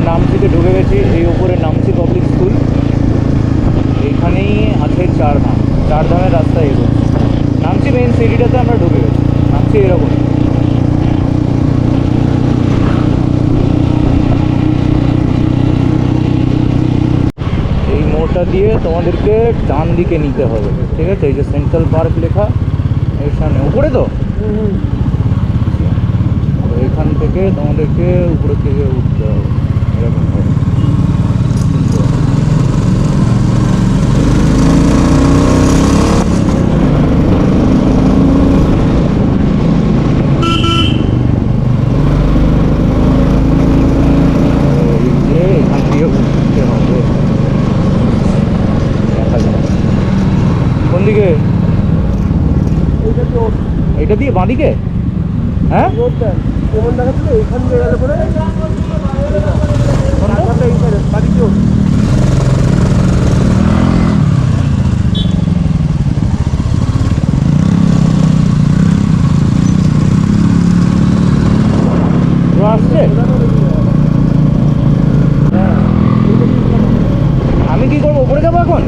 নামচি থেকে ঢুকে গেছি, এই উপরে নামচি পাবলিক স্কুল, এইখানেই আছে চারধাম। চারধামের রাস্তা এগোচ্ছে। নামচি মেইন সিটিটাতে আমরা ঢুকে গেছি। নামচি এরকম, এই মোড়টা দিয়ে তোমাদেরকে ডান দিকে নিতে হবে, ঠিক আছে? এই যে সেন্ট্রাল পার্ক লেখা এর সামনে উপরে, তো এখান থেকে তোমাদেরকে উপরে থেকে উঠতে হবে, এরকম হবে। এখান দিয়ে উঠতে হবে, দেখা যাবে কোন দিকে। এইটা দিয়ে বাঁদিকে, হ্যাঁ কেমন দেখাচ্ছিল এইখান দিয়ে গেলে পরে বাড়িতে আসছে। আমি কি করবো, উপরে যাবো এখন?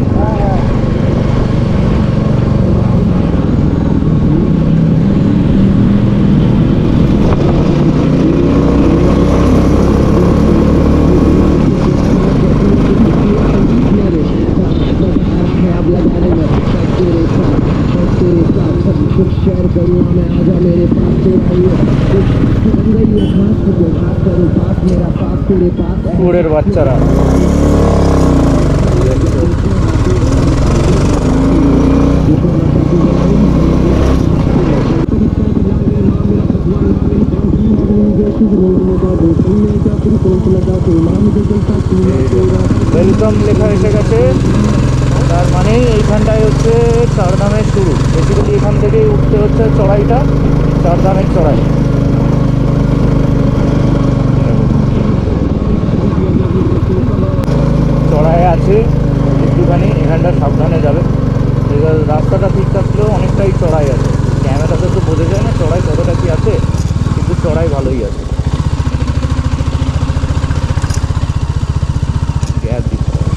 কুকুরের বাচ্চারা ওয়েলকাম লেখা এসে গেছে, তার মানে এইখানটায় হচ্ছে চারধামের শুরু। বেসিক্যালি এখান থেকেই উঠতে হচ্ছে চড়াইটা, চারধামের চড়াই। চড়াই আছে একটুখানি, এখানটা সাবধানে যাবে। রাস্তাটা ঠিক থাকলেও অনেকটাই চড়াই আছে। ক্যামেরাতে তো বোঝা যায় না চড়াই কতটা কি আছে, কিন্তু চড়াই ভালোই আছে। গ্যাপ দিতে হবে।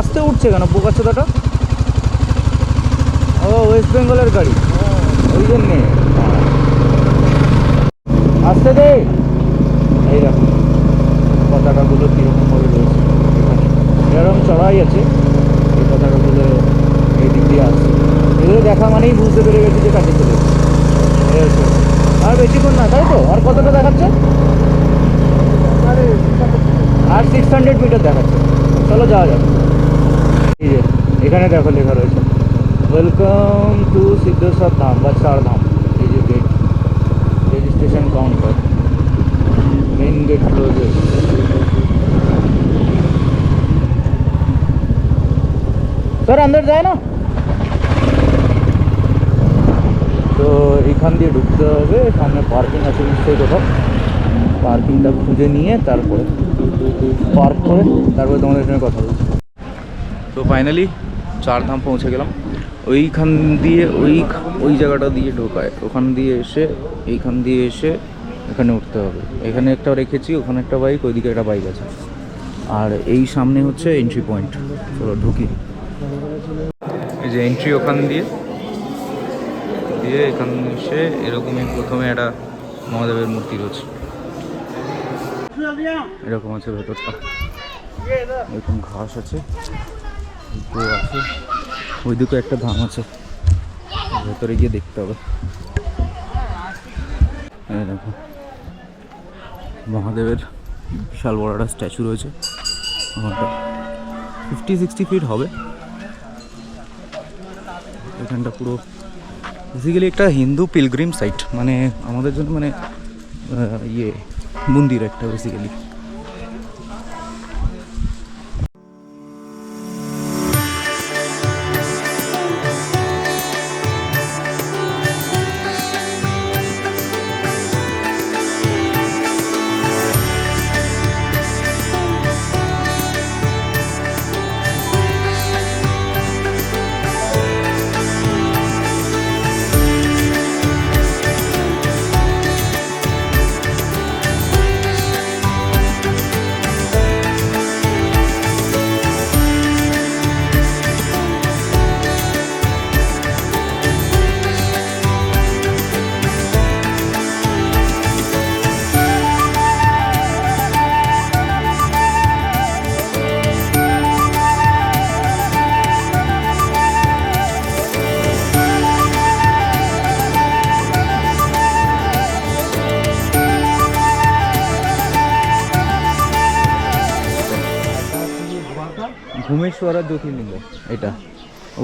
আস্তে উঠছে কেন বোকাচোদাটা? ও ওয়েস্ট বেঙ্গলের গাড়ি, ওই জন্যে আসতে দে। এই দেখো পতাকাগুলো কীরকমভাবে রয়েছে এখানে, এরকম চড়াই আছে। এই পতাকাগুলো এই দিক দিয়ে আসছে, এগুলো দেখা মানেই বুঝতে পেরে গেছি যে কাছে চলে এসেছে। আর বেশিক্ষণ না, তাই তো? আর কতটা দেখাচ্ছে? আর 600 মিটার দেখাচ্ছে। চলো যাওয়া যাবে। এই যে এখানে দেখো লেখা রয়েছে ওয়েলকাম টু সিদ্ধেশ্বর ধাম বা চারধাম। এই যে gate, registration counter, main gate closes. Sir अंदर जाए ना, তো এইখান দিয়ে ঢুকতে হবে। সামনে পার্কিং আছে নিশ্চয়ই কোথাও, পার্কিংটা খুঁজে নিয়ে তারপরে পার্ক করে তারপরে তোমাদের সঙ্গে কথা বলছি। তো ফাইনালি চারধাম পৌঁছে গেলাম। ওইখান দিয়ে ওই জায়গাটা দিয়ে ঢোকায়, ওখান দিয়ে এসে এইখান দিয়ে এসে এখানে উঠতে হবে। এখানে একটা রেখেছি, ওখানে একটা বাইক, ওইদিকে একটা বাইক আছে। আর এই সামনে হচ্ছে এন্ট্রি পয়েন্ট। চলো ঢুকি। এই যে এন্ট্রি, ওখান দিয়ে এখান এসে এরকমই প্রথমে একটা মহাদেবের মূর্তি রয়েছে, এরকম আছে ভেতরটা। এরকম ঘাস আছে, আছে, ওইদিকে একটা ধাম আছে, ভেতরে গিয়ে দেখতে হবে। দেখো মহাদেবের বিশাল বড় একটা স্ট্যাচু রয়েছে, 50-60 ফিট হবে। এখানটা পুরো বেসিক্যালি একটা হিন্দু পিলগ্রিম সাইট, মানে আমাদের জন্য মানে মন্দির একটা বেসিক্যালি। ঘুমেশ্বরা জ্যোতির্লিঙ্গ এটা।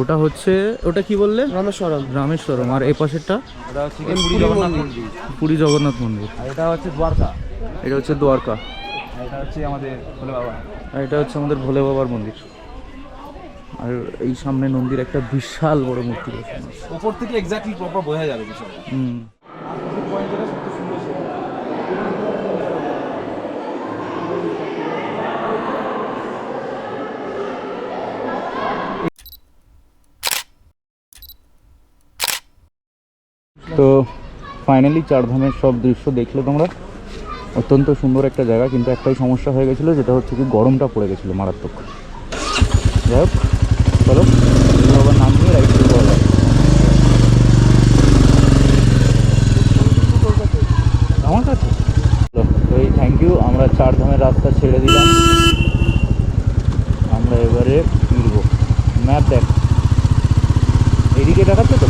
ওটা হচ্ছে, ওটা কি বললে? রামেশ্বরম। রামেশ্বরম। আর এই পাশেরটা এটা হচ্ছে কি পুরী জগন্নাথ মন্দির। পুরী জগন্নাথ মন্দির। আর এটা হচ্ছে দ্বারকা। এটা হচ্ছে দ্বারকা। আর এটা হচ্ছে আমাদের ভোলে বাবা। আর এটা হচ্ছে আমাদের ভোলে বাবার মন্দির। আর এই সামনে নন্দীর একটা বিশাল বড় মূর্তি বসানো আছে। উপর থেকে এক্স্যাক্টলি প্রপার বোঝা যাবে বিষয়টা। হুম। পয়েন্টটা সত্যি সুন্দর ছিল। তো ফাইনালি চারধামের সব দৃশ্য দেখলে তোমরা। অত্যন্ত সুন্দর একটা জায়গা, কিন্তু একটাই সমস্যা হয়ে গেছিলো, যেটা হচ্ছে কি গরমটা পড়ে গেছিলো মারাত্মক। যাই হোক, চলো আবার নাম নিয়ে রাইড শুরু করা যায়। আমার কাছে তো এই থ্যাংক ইউ। আমরা চারধামের রাস্তা ছেড়ে দিলাম, আমরা এবারে ফিরবো। ম্যাপ দেখ, এদিকে দেখাচ্ছে তো।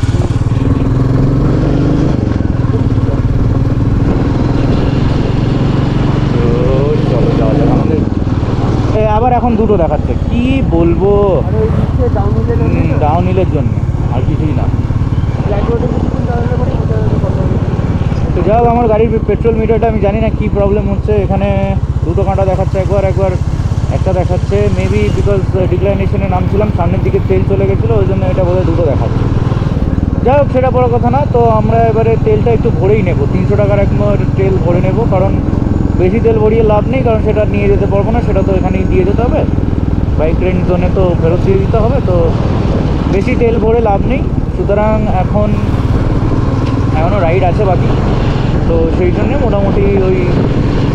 চলো যাওয়া যাক আমাদের। আবার এখন দুটো দেখাচ্ছে, কি বলবো। আর ওই দিকে ডাউন হিলে ডাউন হিলের জন্য, আর কিছুই না। ব্ল্যাক রোডে কিছুক্ষণ দাঁড়ালে পরে কথা হবে। তো যাই হোক, আমার গাড়ির পেট্রোল মিটারটা আমি জানি না কী প্রবলেম হচ্ছে। এখানে দুটো কাঁটা দেখাচ্ছে, একবার একটা দেখাচ্ছে। মেবি বিকজ ডিক্লাইনেশনে নামছিলাম, সামনের দিকে তেল চলে গেছিলো, ওই জন্য এটা বোধহয় দুটো দেখাচ্ছে। যাই হোক, সেটা বড় কথা না। তো আমরা এবারে তেলটা একটু ভরেই নেব, 300 টাকার একবার তেল ভরে নেব। কারণ বেশি তেল ভরিয়ে লাভ নেই, কারণ সেটা নিয়ে যেতে পারবো না, সেটা তো এখানেই দিয়ে যেতে হবে। বাইক রেন্ট জোনে তো ফেরত দিয়ে দিতে হবে, তো বেশি তেল ভরে লাভ নেই। সুতরাং এখনও রাইড আছে বাকি, তো সেই জন্যে মোটামুটি ওই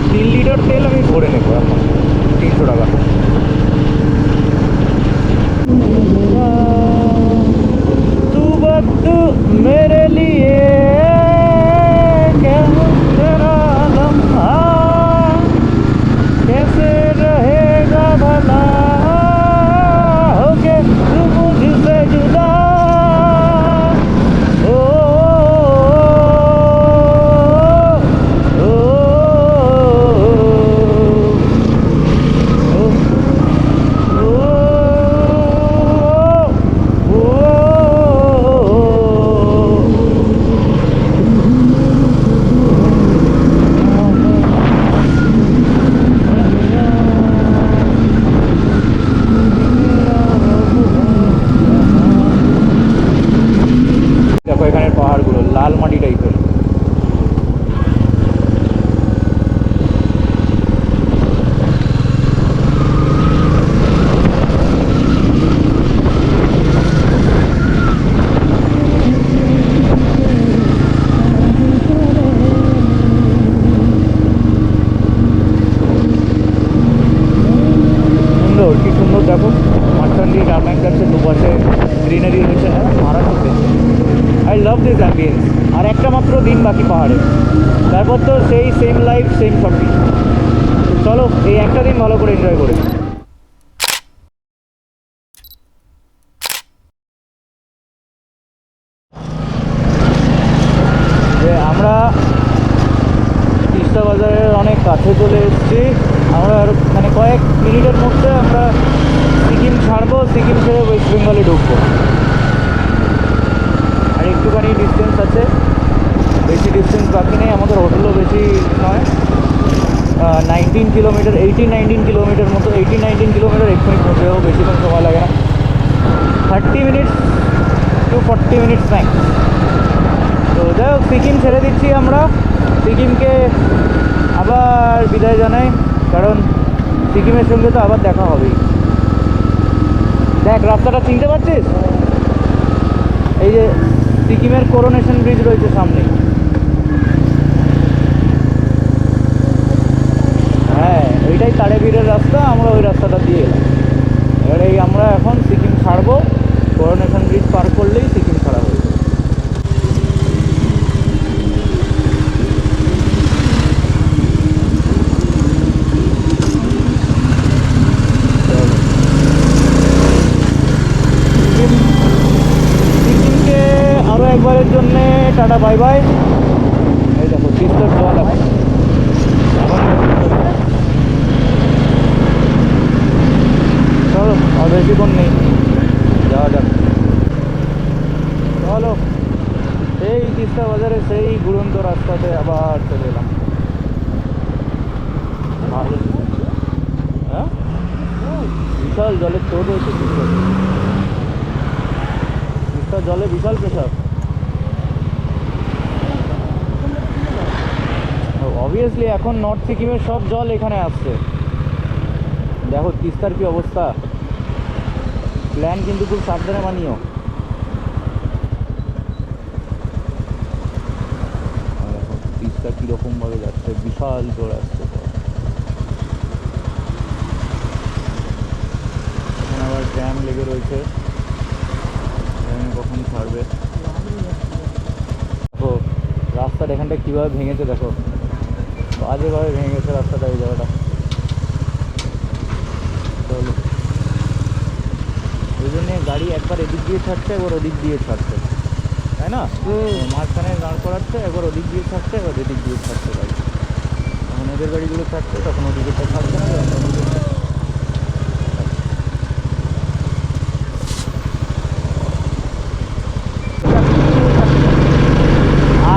3 লিটার তেল আমি ভরে নেবো এখন, 300 টাকা। तू वक्त मेरे लिए क्या तेरा लम्हा कैसे रहेगा भला होके तू मुझसे जुदा। ओ, ओ, দেখো এখানের পাহাড়গুলো লাল মাটি টাইপের। সুন্দর, কি সুন্দর দেখো, মাঝখান দিয়ে টার্মেন যাচ্ছে, দুপাশে গ্রিনারি রয়েছে, মারাত্মক। I love this ambience. আর একটা মাত্র দিন বাকি পাহাড়ে, তারপর তো সেই সেম লাইফ সেম সব কিছু। চলো এই একটা দিন ভালো করে এনজয় করি। যে আমরা তিস্তা বাজারের অনেক কাছে চলে এসেছি। আমরা আর মানে কয়েক মিনিটের মধ্যে আমরা সিকিম ছাড়বো, সিকিম ছেড়ে ওয়েস্ট বেঙ্গলে ঢুকবো। আর একটুখানি ডিস্টেন্স আছে, বেশি ডিস্টেন্স বাকি নেই, আমাদের হোটেলও বেশি নয়। 19 কিলোমিটার, 18-19 কিলোমিটার মতো, 18-19 কিলোমিটার এক্ষুনি পৌঁছে যাবো, বেশিক্ষণ সময় লাগে না। 30 মিনিটস টু 40 মিনিটস ম্যাক্স। তো যাই হোক, সিকিম ছেড়ে দিচ্ছি আমরা। সিকিমকে আবার বিদায় জানাই, কারণ সিকিমের সঙ্গে তো আবার দেখা হবেই। দেখ রাস্তাটা চিনতে পারছিস? এই যে সিকিমের করোনেশন ব্রিজ রয়েছে সামনে। হ্যাঁ, ওইটাই তারেবীরের রাস্তা, আমরা ওই রাস্তাটা দিয়ে এলাম। এবার এই আমরা এখন সিকিম ছাড়বো, করোনেশন ব্রিজ পার করলেই সিকিম ছাড়া হয়ে যাবে। সিকিমকে আরও একবারের জন্যে টাটা বাই বাই। এই দেখো তিস্তার জল এখন চলো বেশিক্ষণ নেই, যাওয়া যাক। চলো, সেই তিস্তা বাজারে সেই ঘুরন্ত রাস্তাতে আবার চলে এলাম। ভালো, হ্যাঁ বিশাল জলের স্রোত হয়েছে তিস্তার জলে, বিশাল প্রেশার। অবভিয়াসলি এখন নর্থ সিকিমের সব জল এখানে আসছে। দেখো তিস্তার কি অবস্থা। প্ল্যান কিন্তু খুব সাবধানে বানিও। তিস্তা কীরকমভাবে যাচ্ছে, বিশাল জল আসছে। এখানে আবার জ্যাম লেগে রয়েছে, জ্যামে কখন ছাড়বে। দেখো রাস্তাটা এখানটা কীভাবে ভেঙেছে, দেখো বাজেভাবে ভেঙে গেছে রাস্তাটা, এই জায়গাটা। চলো, ওই জন্যে গাড়ি একবার এদিক দিয়ে ছাড়ছে, একবার ওদিক দিয়ে ছাড়ছে, তাই না? মাঝখানে দাঁড় করাচ্ছে, একবার ওদিক দিয়ে ছাড়ছে, একবার এদিক দিয়ে ছাড়ছে গাড়ি। তখন এদের গাড়িগুলো ছাড়ছে, তখন ওদিকেরটা ছাড়ছে না, যখন ওদিকেরটা।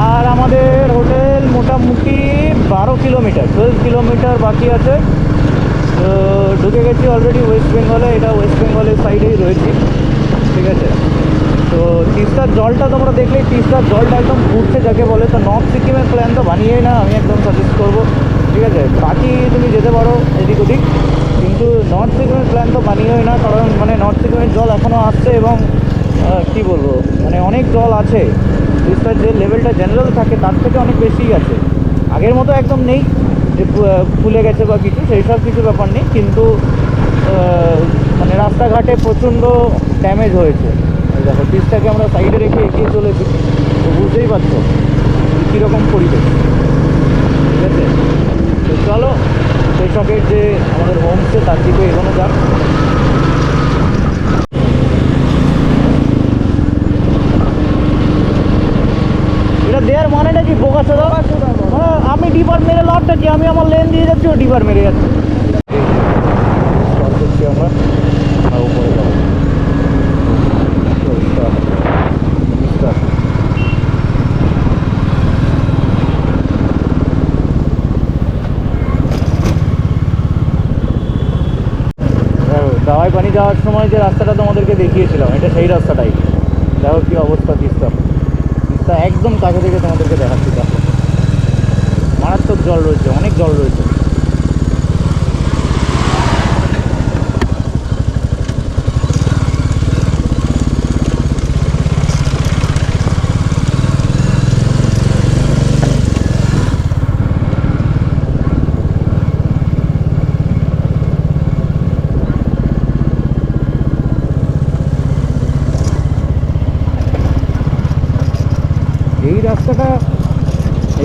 আর আমাদের হোটেল মোটামুটি 12 কিলোমিটার, 12 কিলোমিটার বাকি আছে। তো ঢুকে গেছি অলরেডি ওয়েস্ট বেঙ্গলে, এটা ওয়েস্ট বেঙ্গলের সাইডেই রয়েছি, ঠিক আছে। তো তিস্তার জলটা তোমরা দেখলেই, তিস্তার জলটা একদম ঘুরছে যাকে বলে। তো নর্থ সিকিমের প্ল্যান তো বানিয়েই না, আমি একদম সাজেস্ট করবো, ঠিক আছে। বাকি তুমি যেতে পারো এদিক ওদিক, কিন্তু নর্থ সিকিমের প্ল্যান তো বানিয়েই না, কারণ মানে নর্থ সিকিমের জল এখনও আসছে এবং কী বলবো, মানে অনেক জল আছে। তিস্তার যে লেভেলটা জেনারেল থাকে তার থেকে অনেক বেশিই আছে। আগের মতো একদম নেই যে ফুলে গেছে বা কিছু, সেই সব কিছু ব্যাপার নেই, কিন্তু মানে রাস্তাঘাটে প্রচণ্ড ড্যামেজ হয়েছে। দেখো তিস্তাকে আমরা সাইডে রেখে এগিয়ে চলেছি, তো বুঝতেই পারছো কীরকম পরিবেশ, ঠিক আছে। তো চলো কৃষকের যে আমাদের হোমস্টে তার দিকে এগোনো যাক। এটা দেওয়ার মানেটা কি বোকাচোদা? হ্যাঁ, আমি ডিপার মেরে লাভটা কি, আমি আমার লেন দিয়ে যাচ্ছি, ও ডিপার মেরে যাচ্ছে। কল করছি আমরা, উপরে যাবো। দাওয়াই পানি যাওয়ার সময় যে রাস্তাটা তোমাদেরকে দেখিয়েছিলাম, এটা সেই রাস্তাটাই। দেখো কী অবস্থা তিস্তা, তিস্তা একদম কাছে থেকে তোমাদেরকে দেখাচ্ছি। দেখো মারাত্মক জল রয়েছে, অনেক জল রয়েছে।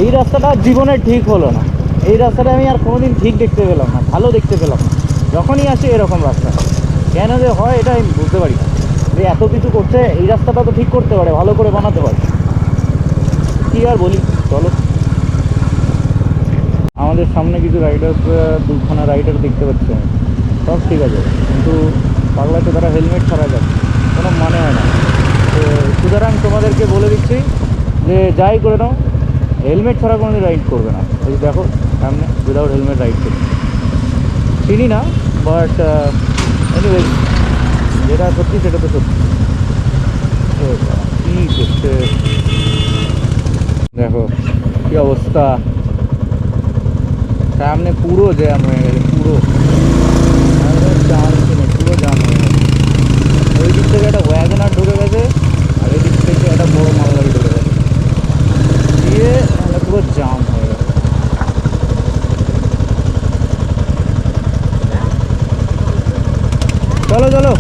এই রাস্তাটা জীবনে ঠিক হলো না। এই রাস্তাটা আমি আর কোনোদিন ঠিক দেখতে পেলাম না, ভালো দেখতে পেলাম না। যখনই আসে এরকম রাস্তা কেন যে হয়, এটা আমি বুঝতে পারি না। যে এত কিছু করছে, এই রাস্তাটা তো ঠিক করতে পারে, ভালো করে বানাতে পারে। কী আর বলি, চলো। আমাদের সামনে কিছু রাইডার, দুখানা রাইডার দেখতে পাচ্ছি আমি, সব ঠিক আছে, কিন্তু পাগলাতে তারা হেলমেট ছাড়া যাচ্ছে, কোনো মানে হয় না। তো সুতরাং তোমাদেরকে বলে দিচ্ছি যে যাই করে নাও, হেলমেট ছাড়া কোনো রাইড করবে না। এই দেখো সামনে উইদাউট হেলমেট রাইড করবে, চিনি না, বাট এনিওয়েজ যেটা সত্যি সেটা তো সত্যি। কী করছে দেখো, কী অবস্থা, সামনে পুরো জ্যাম হয়ে গেছে, পুরো পুরো জ্যাম হয়ে গেছে। ওই দিক থেকে একটা ওয়াগনার ঢুকে গেছে, আর এই দিক থেকে একটা বড় মালগাড়ি ঢুকে গেছে, দিয়ে পুরো জাম হয়ে গেছে। চলো চলো,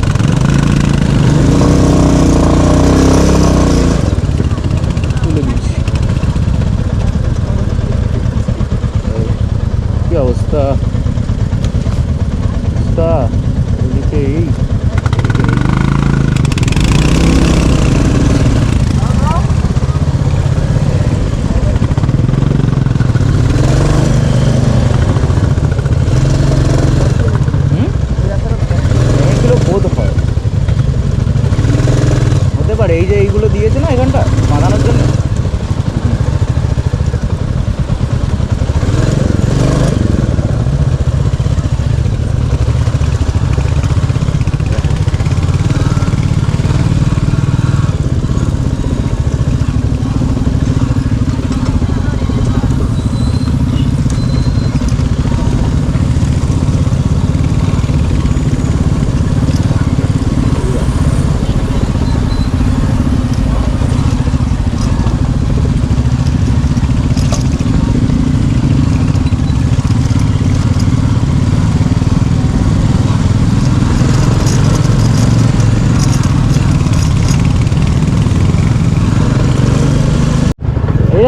তুলে দিচ্ছি। কি অবস্থা ওদিকে, এই এগুলো বোধ হয়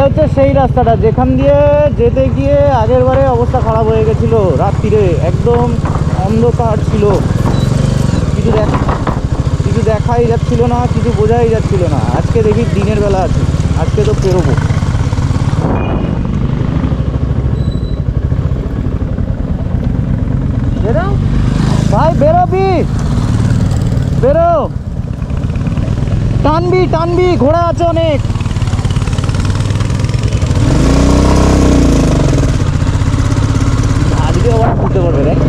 হচ্ছে সেই রাস্তাটা যেখান দিয়ে যেতে গিয়ে আগের বারে অবস্থা খারাপ হয়ে গেছিলো। রাত্রিরে একদম অন্ধকার ছিল, কিছু দেখাই যাচ্ছিল না, কিছু বোঝাই যাচ্ছিল না। আজকে দেখি দিনের বেলা আছে, আজকে তো পেরোবো। বেরো ভাই, বেরোবি, বেরো, টানবি টানবি, ঘোড়া আছে অনেক। আজকে আবার ঘুরতে পারবে দেখ।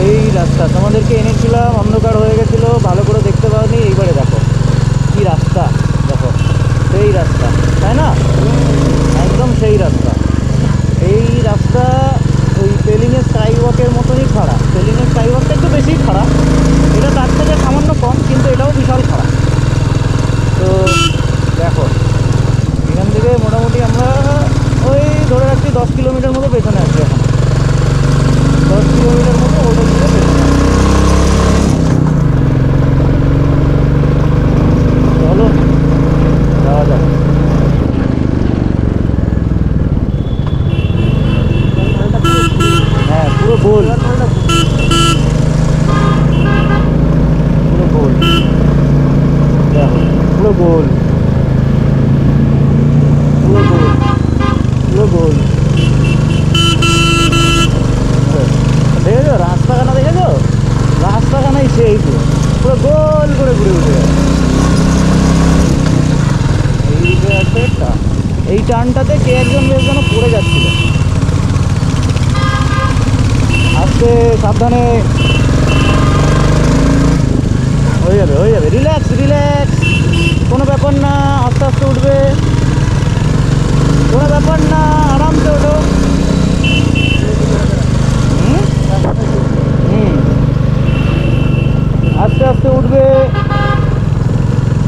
এই রাস্তা তোমাদেরকে এনেছিলাম, অন্ধকার হয়ে গেছিল, ভালো করে দেখতে পাওনি। এইবারে দেখো কি রাস্তা, দেখো সেই রাস্তা, তাই না? একদম সেই রাস্তা। এই রাস্তা ওই পেলিংয়ের স্কাই ওয়াকের মতনই খাড়া। পেলিংয়ের স্কাই ওয়াকটা একটু বেশি খাড়া, এটা তার থেকে সামান্য কম, কিন্তু এটাও বিশাল খাড়া। তো দেখো এখান থেকে মোটামুটি আমরা ওই ধরে রাখছি 10 কিলোমিটার মতো পেছনে আছি এখন। 10 কিলোমিটার মতো ওটা দিয়ে পেছনে আছি। চলো যাওয়া যাক। হ্যাঁ পুরো গোল, পুরো গোল, দেখো পুরো গোল, পুরো গোল, পুরো গোল। দেখেছো রাস্তাখানা, দেখেছো রাস্তাখানাই সেই পুরো গোল করে ঘুরে উঠে গেছে। এই যে আছে একটা, এই টার্নটাতে কে একজন বেশ যেন পড়ে যাচ্ছিল। আজকে সাবধানে, হয়ে যাবে হয়ে যাবে, রিল্যাক্স রিল্যাক্স, কোনো ব্যাপার না, আস্তে আস্তে উঠবে, কোনো ব্যাপার না, আরামসে ওঠো। আস্তে আস্তে উঠবে,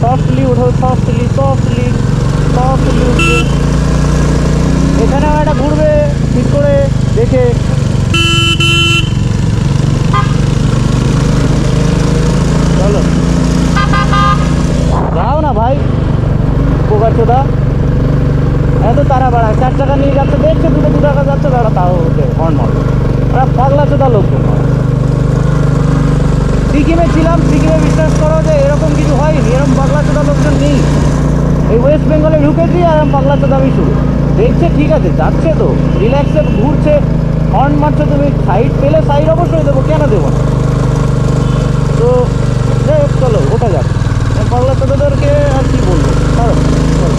সফটলি উঠো, সফটলি সফটলি সফটলি উঠবে। এখানেও একটা ঘুরবে ঠিক করে দেখে। চলো যাও না ভাই, পোকার চোদা এত তারা বাড়ায়। 4 টাকা নিয়ে যাচ্ছে, দেখছে 2 টাকা যাচ্ছে, দাঁড়া তাও হর্ন মারবে। ওরা পাগলা চোদা লোকজন। সিকিমে ছিলাম, সিকিমে বিশ্বাস করো যে এরকম কিছু হয়নি, এরকম পাগলা চোদা লোকজন নেই। এই ওয়েস্ট বেঙ্গলে ঢুকেছি আর পাগলা চোদামি শুরু। দেখছে ঠিক আছে, যাচ্ছে তো রিল্যাক্সে ঘুরছে, হর্ন মারছে, তুমি সাইড পেলে সাইড অবশ্যই দেবো, কেন দেবো না? তো চলো ওটা যাক। পাগলা চোদাদেরকে আর কি বলবো, চলো চলো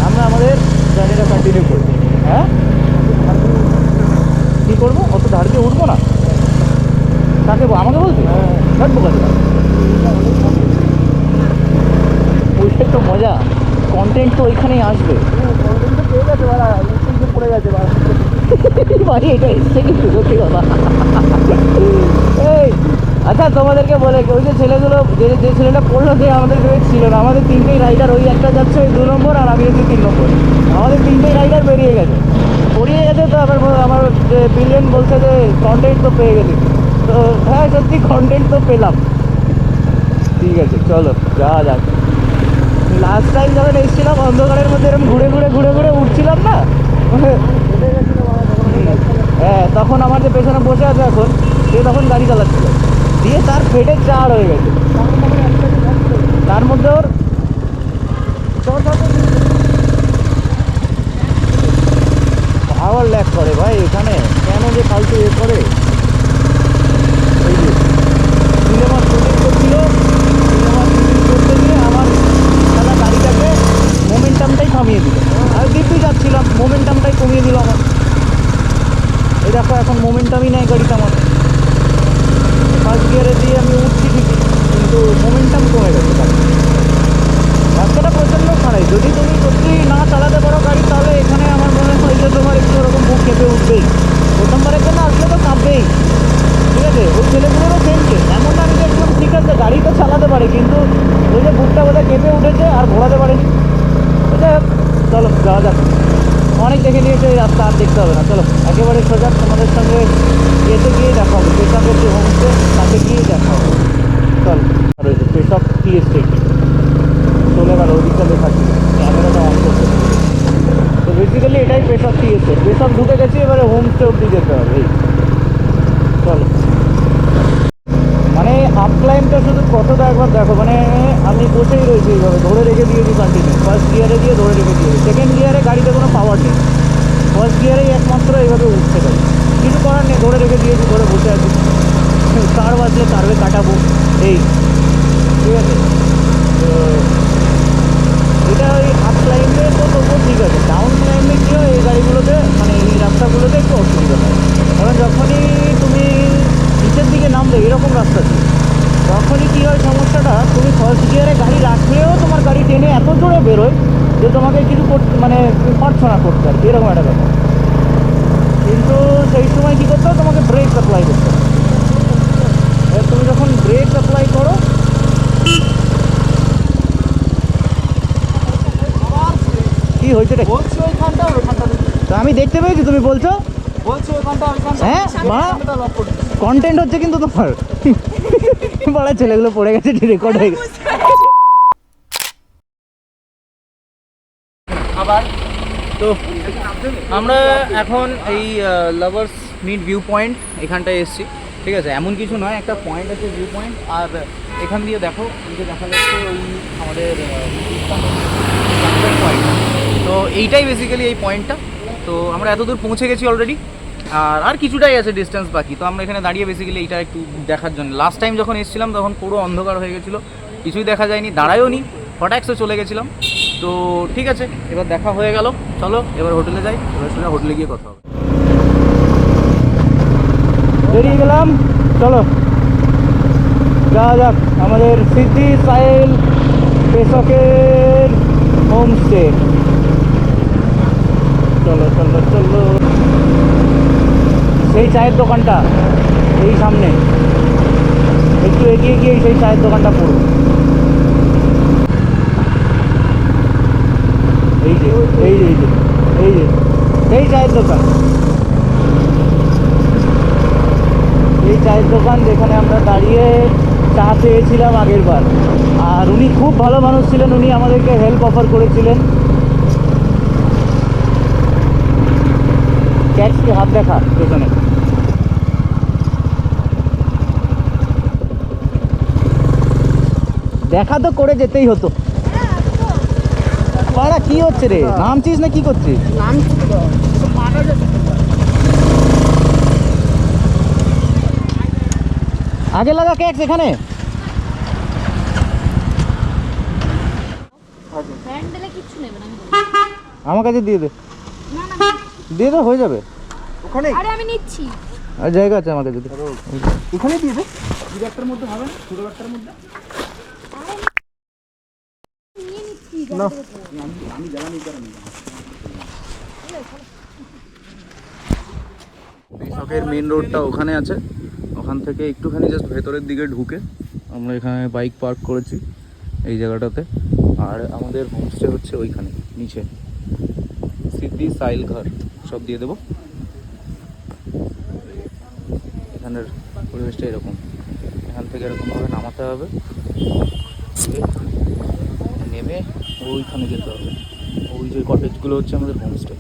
আমরা আমাদের জার্নিটা কন্টিনিউ করি। হ্যাঁ কী করবো, অত ধার দিয়ে উঠবো না। কাকে আমাকে বলছি? কাটবো কাছে, ওইটাই তো মজা, কন্টেন্ট তো ওইখানেই আসবে। পেয়ে গেছে বাড়া, পড়ে গেছে বাড়া। ভাই এটা এসছে কিন্তু সত্যি কথা। এই আচ্ছা তোমাদেরকে বলে ওই যে ছেলেগুলো, যে ছেলেটা পড়লো যে আমাদের গ্রেড ছিল না, আমাদের 3টেই রাইডার, ওই একটা যাচ্ছে ওই 2 নম্বর আর আমি হচ্ছে 3 নম্বর, আমাদের 3টেই রাইডার বেরিয়ে গেছে। তো আবার আমার বিলিয়ন বলছে যে কন্টেন্ট তো পেয়ে গেছি। তো হ্যাঁ সত্যি কন্টেন্ট তো পেলাম। ঠিক আছে চলো যাওয়া যাক। লাস্ট টাইম যখন এসেছিলাম অন্ধকারের মধ্যে এরকম ঘুরে ঘুরে ঘুরে ঘুরে উঠছিলাম না, হ্যাঁ তখন আমার যে পেছনে বসে আছে এখন, সে তখন গাড়ি চালাচ্ছিল, দিয়ে তার ফেটে চার হয়ে গেছে। তার মধ্যে ওর আবার ল্যাক করে ভাই এখানে, কেন যে ফালতু এ করে। এই যে সিনেমা শুটিং করছিল, সিনেমা শুটিং করতে গিয়ে আমার সারা গাড়িটাকে মোমেন্টামটাই থামিয়ে দিল। আমি দিব্যি যাচ্ছিলাম, মোমেন্টামটাই কমিয়ে দিল আমার। এই দেখো এখন মোমেন্টামই নেই গাড়িটা আমার। ফার্স্ট গিয়ারে দিয়ে আমি উঠছি ঠিকই, কিন্তু মোমেন্টাম কমে গেছে গাড়ি। রাস্তাটা প্রচণ্ড খারাপ, যদি তুমি সত্যি না চালাতে পারো গাড়ি, তাহলে এখানে আমার মনে হয় যে তোমার একটু ওরকম বুক কেঁপে উঠবেই। প্রথমবারের জন্য আসলে তো কাঁপবেই, ঠিক আছে? ওই ছেলেগুলোরও সেম কেস, এমন না আমি দেখলাম ঠিক আছে গাড়ি তো চালাতে পারে, কিন্তু ওই যে বুকটা বোধহয় কেঁপে উঠেছে আর ঘোরাতে পারেনি। যাই হোক চলো যাওয়া যাক। অনেক দেখে নিয়েছে এই রাস্তা, আর দেখতে হবে না। চলো একেবারে সোজা তোমাদের সঙ্গে যেতে গিয়ে দেখা হবে, পেশাবের যে হোমস্টে তাকে গিয়ে দেখা হবে। চলো, আর ওই যে পেশাব টি এস্টেট চলে গেল, ওদিকটা লেখা ছিল, ক্যামেরাটা অন করতে। তো বেসিক্যালি এটাই পেশাব টি এস্টেট। পেশাব ঢুকে গেছি, এবারে হোমস্টে অব্দি যেতে হবে। এই চলো, মানে আপ ক্লাইম্বটা শুধু কতটা একবার দেখো, মানে আমি বসেই রয়েছি এইভাবে, ধরে রেখে দিয়েছি কন্টিনিউ। ফার্স্ট গিয়ারে দিয়ে ধরে রেখে দিয়েছি, সেকেন্ড গিয়ারে গাড়িতে কোনো পাওয়ার নেই, ফার্স্ট গিয়ারেই একমাত্র এইভাবে উঠতে পারি। কিছু করার নেই, ধরে রেখে দিয়েছি, ধরে বসে আছি। কার বাজলে কার্ভে কাটাবো, এই ঠিক আছে। তো এটা ওই আপ ক্লাইম্বে তো তবুও ঠিক আছে, ডাউন ক্লাইম্বে গিয়েও এই গাড়িগুলোতে মানে এই রাস্তাগুলোতে একটু অসুবিধা হয়। কারণ যখনই তুমি নিচের দিকে নামবে এরকম রাস্তা দিয়ে, তখনই কী হয় সমস্যাটা, তুমি ফার্স্ট গিয়ারে গাড়ি রাখলেও তোমার গাড়ি টেনে এত জোরে বেরোয় যে তোমাকে কিছু করতে মানে তুমি পারছো না করতে, আর কি এরকম একটা ব্যাপার। কিন্তু সেই সময় কী করতে হবে, তোমাকে ব্রেক অ্যাপ্লাই করতে হবে। এবার তুমি যখন ব্রেক অ্যাপ্লাই করো, কি হয়েছে এটা? বলছি ওইখানটা ওইখানটা তো আমি দেখতে পেয়েছি, তুমি বলছো বলছি ওইখানটা ওইখানটা হ্যাঁ মা লক করে দিচ্ছি। কন্টেন্ট হচ্ছে কিন্তু তোমার বড় ছেলেগুলো পড়ে গেছে, রেকর্ড হয়ে গেছে। আবার তো আমরা এখন এই লাভার্স মিট ভিউ পয়েন্ট এখানটায় এসেছি, ঠিক আছে। এমন কিছু নয়, একটা পয়েন্ট আছে ভিউ পয়েন্ট, আর এখান দিয়ে দেখো এই যে দেখা যাচ্ছে ওই আমাদের পয়েন্ট। তো এইটাই বেসিক্যালি এই পয়েন্টটা। তো আমরা এত দূর পৌঁছে গেছি অলরেডি, আর কিছুটাই আছে ডিস্টেন্স বাকি। তো আমরা এখানে দাঁড়িয়ে বেসিক্যালি এইটা একটু দেখার জন্য। লাস্ট টাইম যখন এসেছিলাম তখন পুরো অন্ধকার হয়ে গেছিলো, কিছুই দেখা যায়নি, দাঁড়ায়ও নি, হঠাৎ চলে গেছিলাম। তো ঠিক আছে, এবার দেখা হয়ে গেল, চলো এবার হোটেলে যাই। এবার সোজা হোটেলে গিয়ে কথা হবে। বেরিয়ে গেলাম, চলো যাওয়া যাক আমাদের সিদ্ধি সাহেল পেশকের হোমস্টে। চলো চলো চলো, সেই চায়ের দোকানটা এই সামনে, একটু এগিয়ে গিয়ে সেই চায়ের দোকানটা পড়ো। এই যে এই যে এই যে এই যে এই চায়ের দোকান, এই চায়ের দোকান যেখানে আমরা দাঁড়িয়ে চা পেয়েছিলাম আগের বার। আর উনি খুব ভালো মানুষ ছিলেন, উনি আমাদেরকে হেল্প অফার করেছিলেন। ক্যাচকে হাত দেখা পেছনে, দেখা তো করে যেতেই হতো। পাড়া কি হচ্ছে রে, নামছিস না কি করছিস? আগে লাগা ক্যাক্স এখানে। প্যান্ডেলে কিচ্ছু নেবে না। আমার কাছে দিয়ে দে, না না, দিয়ে দে, হয়ে যাবে। ওখানে আরে আমি নিচ্ছি। আর জায়গা আছে আমার কাছে, এখানে দিয়ে দে, দু একটার মধ্যে হবে না, ছোট একটার মধ্যে নিয়ে নিচ্ছি। না আমি জ্বালানি করে নিই। পেশকের মেন রোডটা ওখানে আছে, ওখান থেকে একটুখানি জাস্ট ভেতরের দিকে ঢুকে আমরা এখানে বাইক পার্ক করেছি এই জায়গাটাতে। আর আমাদের হোমস্টে হচ্ছে ওইখানে নিচে, সিদ্ধি সাইল ঘর সব দিয়ে দেবো। এখানের পরিবেশটা এরকম, এখান থেকে এরকমভাবে নামাতে হবে, নেমে ওইখানে যেতে হবে। ওই যে কটেজগুলো হচ্ছে আমাদের হোমস্টে।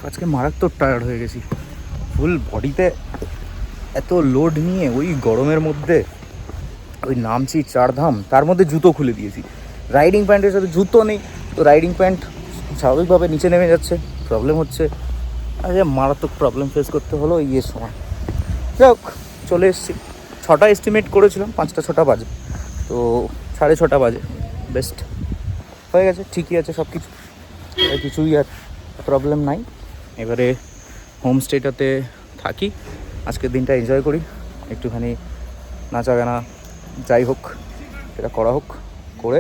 আজকে মারাত্মক টায়ার্ড হয়ে গেছি, ফুল বডিতে এত লোড নিয়ে ওই গরমের মধ্যে ওই নামছি চারধাম, তার মধ্যে জুতো খুলে দিয়েছি। রাইডিং প্যান্টের সাথে জুতো নেই, তো রাইডিং প্যান্ট স্বাভাবিকভাবে নিচে নেমে যাচ্ছে, প্রবলেম হচ্ছে। আরে মারাত্মক প্রবলেম ফেস করতে হলো ইয়ের সময়। যাক, চলে এসেছি। 6টা এস্টিমেট করেছিলাম, 5টা 6টা বাজে, তো 6:30 বাজে, বেস্ট হয়ে গেছে, ঠিকই আছে সব কিছু, কিছুই আর প্রবলেম নাই। এবারে হোমস্টেটাতে থাকি, আজকের দিনটা এনজয় করি, একটুখানি নাচা গানা যাই হোক সেটা করা হোক, করে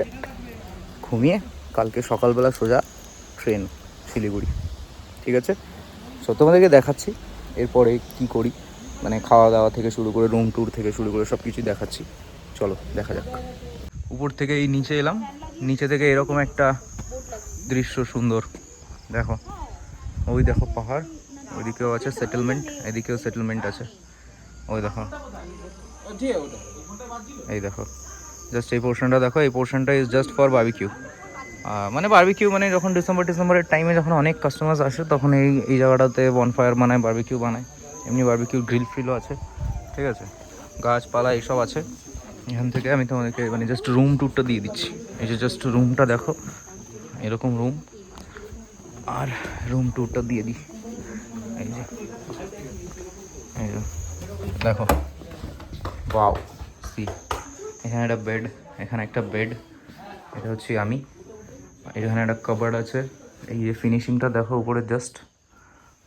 ঘুমিয়ে কালকে সকালবেলা সোজা ট্রেন শিলিগুড়ি। ঠিক আছে, সো তোমাদেরকে দেখাচ্ছি এরপরে কি করি, মানে খাওয়া দাওয়া থেকে শুরু করে রুম ট্যুর থেকে শুরু করে সব কিছুই দেখাচ্ছি। চলো দেখা যাক। উপর থেকে এই নিচে এলাম, নিচে থেকে এরকম একটা দৃশ্য সুন্দর দেখো ওই দেখো পাহাড়, ওইদিকেও আছে সেটেলমেন্ট, এদিকেও সেটেলমেন্ট আছে। ওই দেখো, এই দেখো জাস্ট এই পোর্শনটা দেখো, এই পোর্শনটা ইজ জাস্ট ফর বারবিকিউ। মানে বারবিকিউ মানে যখন ডিসেম্বরের টাইমে যখন অনেক কাস্টমার্স আসে তখন এই জায়গাটাতে বনফায়ার বানায়, বারবিকিউ বানায়। এমনি বারবিকিউ গ্রিল ফ্রিলও আছে, ঠিক আছে, গাছপালা এইসব আছে। এখান থেকে আমি তোমাদেরকে মানে জাস্ট রুম ট্যুরটা দিয়ে দিচ্ছি। এই যে জাস্ট রুমটা দেখো, এরকম রুম, আর রুম ট্যুরটা দিয়ে দিই। এই যে দেখো, ওয়াও, সি, এখানে একটা বেড, এখানে একটা বেড, এটা হচ্ছে আমি, এখানে একটা কাবার্ড আছে। এই যে ফিনিশিংটা দেখো উপরে, জাস্ট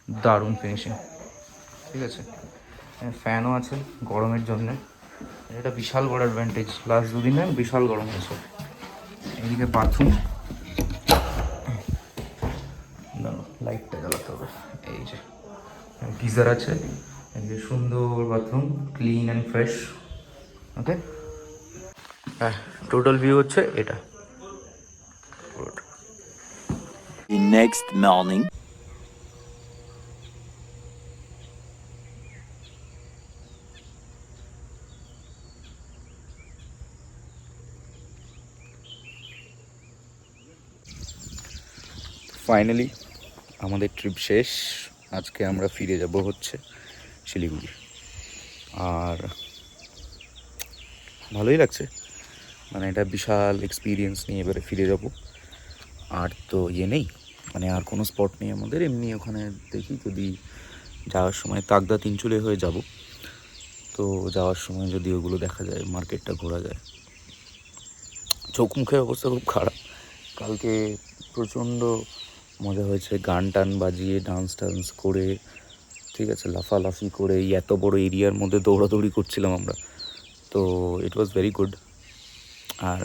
দারুণ ফিনিশিং, ঠিক আছে। ফ্যানও আছে গরমের জন্যে, এটা বিশাল বড় অ্যাডভান্টেজ। লাস্ট দুদিনে বিশাল গরম হয়েছে। এইদিকে বাথরুম, লাইটটা জ্বালাতে হবে। এই যে গিজার আছে, এই যে সুন্দর বাথরুম, ক্লিন অ্যান্ড ফ্রেশ। ওকে, হ্যাঁ, টোটাল ভিউ হচ্ছে এটা। The next morning. ফাইনালি আমাদের ট্রিপ শেষ। আজকে আমরা ফিরে যাব হচ্ছে শিলিগুড়ি। আর ভালোই লাগছে, মানে এটা বিশাল এক্সপিরিয়েন্স নিয়ে এবারে ফিরে যাব। আর তো নেই, মানে আর কোনো স্পট নেই আমাদের। এমনি ওখানে দেখি যদি যাওয়ার সময় তাগদা তিনচুলে হয়ে যাব, তো যাওয়ার সময় যদি ওগুলো দেখা যায়, মার্কেটটা ঘোরা যায়। চোখ মুখের অবস্থা খুব খারাপ। কালকে প্রচণ্ড মজা হয়েছে, গান টান বাজিয়ে ডান্স টান্স করে, ঠিক আছে, লাফালাফি করে এই এত বড় এরিয়ার মধ্যে দৌড়াদৌড়ি করছিলাম আমরা, তো ইট ওয়াজ ভেরি গুড। আর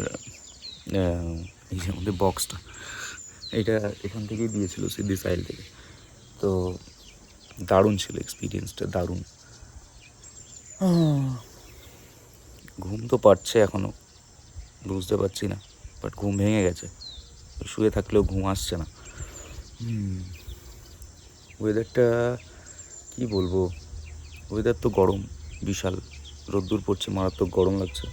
এই যে আমাদের বক্সটা, এটা এখান থেকেই দিয়েছিল, সিদ্ধি সাইল থেকে। তো দারুণ ছিল এক্সপিরিয়েন্সটা, দারুণ। ঘুম তো পাচ্ছে এখনও, বুঝতে পারছি না, বাট ঘুম ভেঙে গেছে। শুয়ে থাকলেও ঘুম আসছে না। ওয়েদারটা কী বলবো, ওয়েদার তো গরম, বিশাল রোদ্দুর পড়ছে, মারাত্মক গরম লাগছে।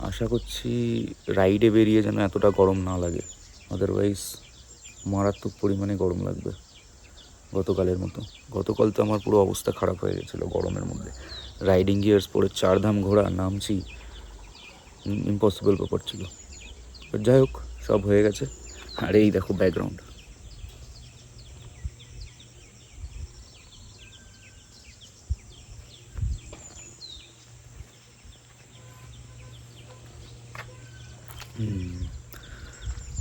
আশা করছি রাইডে বেরিয়ে যেন এতটা গরম না লাগে, আদারওয়াইজ মারাত্মক পরিমাণে গরম লাগবে গতকালের মতো। গতকাল তো আমার পুরো অবস্থা খারাপ হয়ে গেছিলো গরমের মধ্যে। রাইডিং গিয়ার্স পরে 4 ধাম ঘোড়া নামছি, ইম্পসিবল ব্যাপার ছিল। বাট যাই হোক, সব হয়ে গেছে। আর এই দেখো ব্যাকগ্রাউন্ড,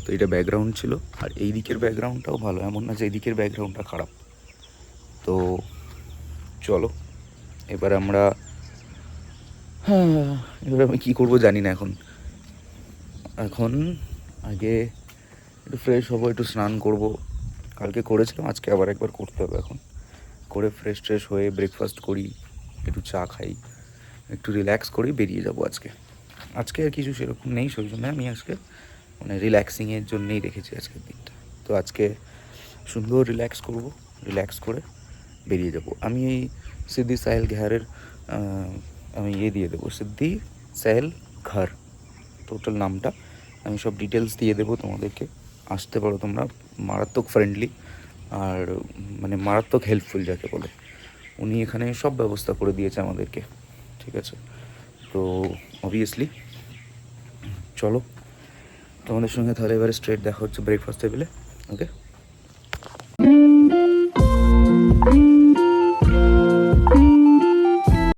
তো এটা ব্যাকগ্রাউন্ড ছিল। আর এই দিকের ব্যাকগ্রাউন্ডটাও ভালো, এমন না যে এই দিকের ব্যাকগ্রাউন্ডটা খারাপ। তো চলো এবার আমরা, এবার আমি কী করবো জানি না। এখন আগে একটু ফ্রেশ হবো, একটু স্নান করব। কালকে করেছিলাম, আজকে আবার একবার করতে হবে। এখন করে ফ্রেশ ট্রেশ হয়ে ব্রেকফাস্ট করি, একটু চা খাই, একটু রিল্যাক্স করি, বেরিয়ে যাব আজকে। আর কিছু সেরকম নেই, সেই জন্য আমি আজকে মানে রিল্যাক্সিংয়ের জন্যেই রেখেছি আজকের দিনটা। তো আজকে সুন্দর রিল্যাক্স করব, রিল্যাক্স করে বেরিয়ে যাব। আমি এই সিদ্ধি সাহেল ঘারের আমি দিয়ে দেবো, সিদ্ধি সাহেল ঘর টোটাল নামটা আমি সব ডিটেলস দিয়ে দেবো তোমাদেরকে। আসতে পারো তোমরা, মারাত্মক ফ্রেন্ডলি আর মানে মারাত্মক হেল্পফুল যাকে বলে। উনি এখানে সব ব্যবস্থা করে দিয়েছে আমাদেরকে, ঠিক আছে। তো অবভিয়াসলি চলো তোমাদের সঙ্গে তাহলে এবারে স্ট্রেট দেখা হচ্ছে ব্রেকফাস্ট টেবিলে। ওকে।